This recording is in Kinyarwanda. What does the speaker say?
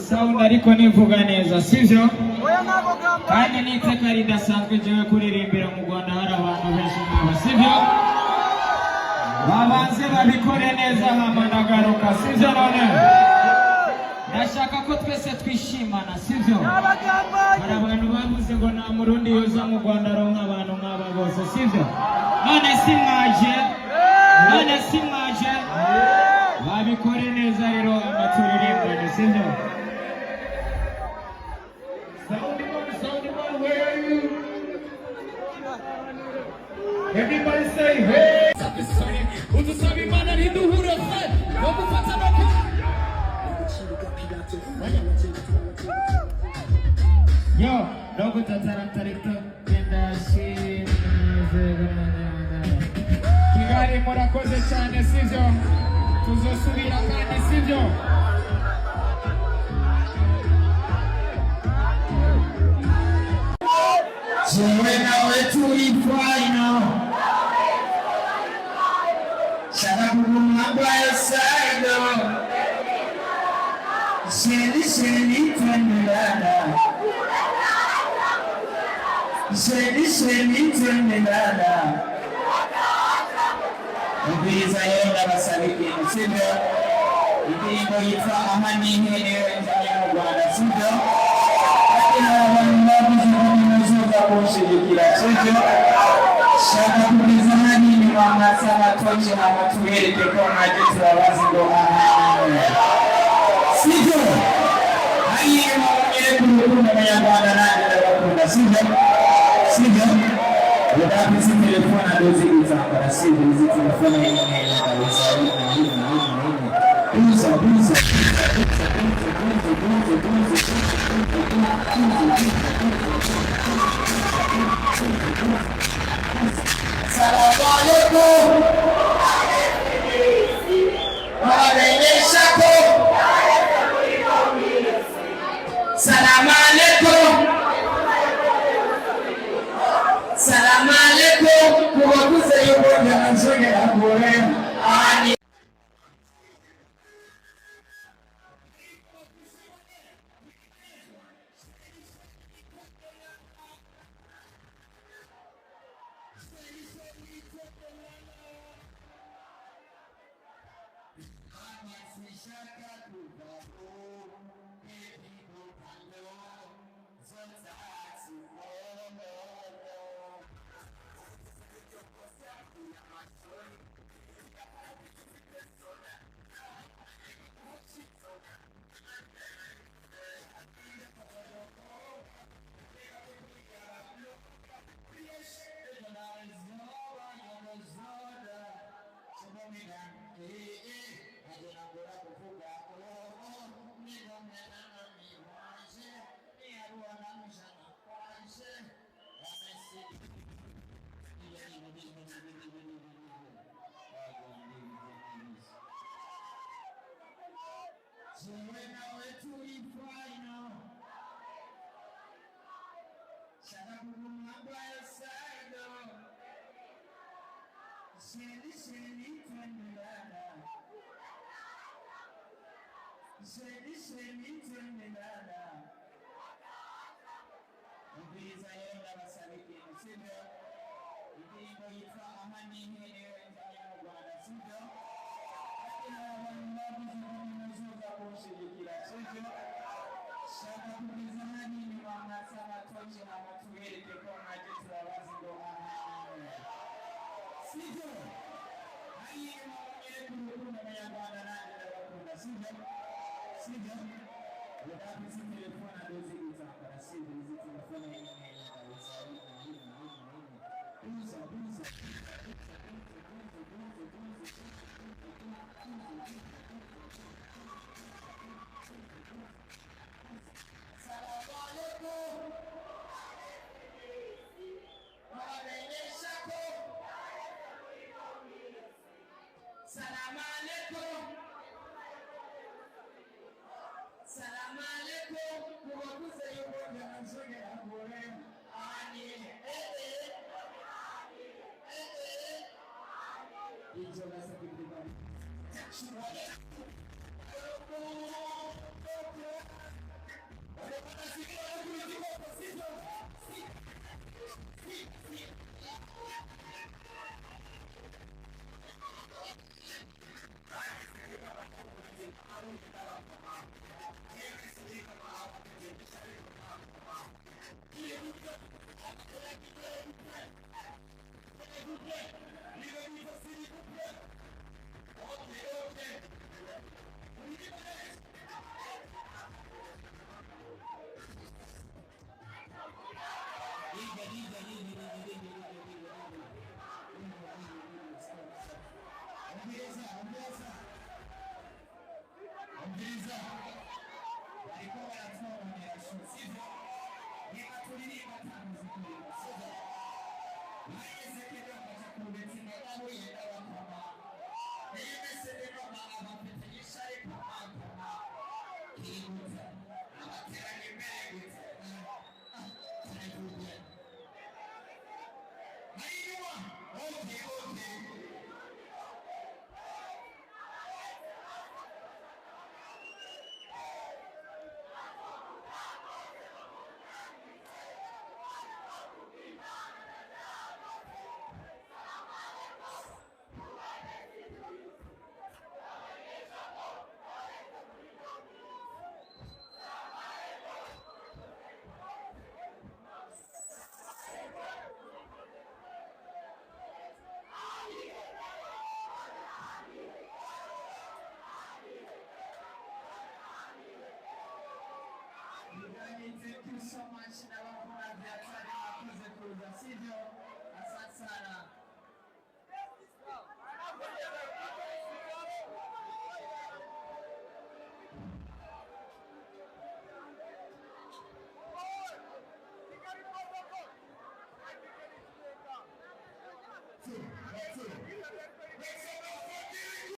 sound ariko nivuga neza sivyo kandi niteka ridasanzwe jewe kuririmbira mu Rwanda hari abantu benshi nk'aba sivyo babanze babikore neza hama ndagaruka sivyo none ndashaka ko twese twishimana sivyo hari abantu bavuze ngo nta murundi yoza mu Rwanda ronka abantu nk'aba bose sivyo none simwaje babikore neza rero amaturirimba sivyo everybody say hey utusabi mana niduhura fe wokufata noki yo dogo tatara tarikto kendashi Kigali murakoze cyane sivyo tuzosubira kandi sivyo Jewe nawe turi final Shaka kumwambwa esaido Sheni twendelana Sheni twendelana Ubwiza yenda basabiki sivyo Indirimbo yitwa Amanihe niwe njanye mu Rwanda sivyo kushirikira sivyo shaka kubiza hanini wamwasama tochi hama tuhereke kwa majitu wa wazi ndo sivyo haiye maumire kurukunda manyambanda nani na wakunda sivyo wadapisi telefona dozi kutambara sivyo hizi telefona hini kabisa buza Salamu alaikum Warenyeshako Salamu alaikum Kuwakuze yuko na nzuri ya kure Ani Jewe nawe turi final Shaka kumwambwa esaido Sheni twendelana Ubwiza yenda basabiki sivyo Indirimbo yitwa Amanihe niwe njanye mu Rwanda sivyo kushirikira sivyo shaka kubiza hanini wamwasama tochi hama tuhereke kwa majitu wa wazi ndo sivyo haiye maumire kurukunda manyambanda nani na wakunda sivyo wadapisi telefona dozi kutambara sivyo hizi telefona hini kabisa buza Salamu alaikum Warenyeshako Salamu alaikum Kuwakuze yuko na nzuri ya kure Ani Ijo nasa kipimani sivyo? Niba turirimba tangazo kuririmba sivyo? Hageze kidogo cha kubetsina nahuye n'abakama nimese n'inoma abafite ishari kumakama kirigutse abateranye imbere gutse kirigutse hariwa okay Thank you so much na wakuna biatari makuze kuza sivyo? Asante sana. Two.